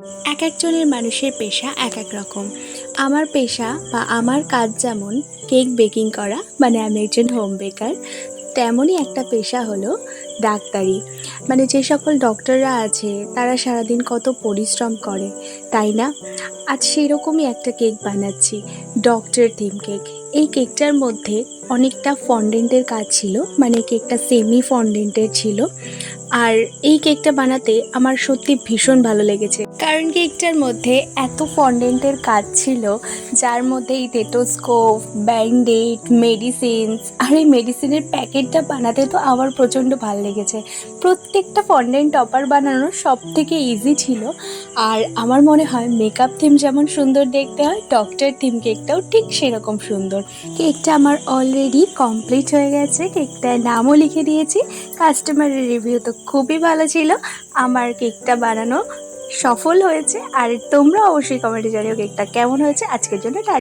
এক একজনের মানুষের পেশা এক এক রকম। আমার পেশা বা আমার কাজ যেমন কেক বেকিং করা, মানে আমি একজন হোম বেকার, তেমনই একটা পেশা হলো ডাক্তারি। মানে যে সকল ডক্টররা আছে তারা সারাদিন কত পরিশ্রম করে, তাই না? আজ সেরকমই একটা কেক বানাচ্ছি, ডক্টর থিম কেক। এই কেকটার মধ্যে অনেকটা ফন্ডেন্টের কাজ ছিল, মানে কেকটা সেমি ফন্ডেন্টের ছিল। আর এই কেকটা বানাতে আমার সত্যি ভীষণ ভালো লেগেছে, কারণ কেকটার মধ্যে এত ফন্ডেন্টের কাজ ছিল, যার মধ্যে এই টেটোস্কোপ, ব্যান্ডেড, মেডিসিনস, আর এই মেডিসিনের প্যাকেটটা বানাতে তো আমার প্রচণ্ড ভালো লেগেছে। প্রত্যেকটা ফন্ডেন্ট টপার বানানো সব থেকে ইজি ছিল। আর আমার মনে হয় মেকআপ থিম যেমন সুন্দর দেখতে হয়, ডক্টর থিম কেকটাও ঠিক সেরকম সুন্দর। কেকটা আমার অলরেডি কমপ্লিট হয়ে গেছে, কেকটার নামও লিখে দিয়েছি। কাস্টমারের রিভিউ তো খুবই ভালো ছিল। আমার কেকটা বানানো সফল হয়েছে। আর তোমরা অবশ্যই কমেন্টে জানিও কেকটা কেমন হয়েছে। আজকের জন্য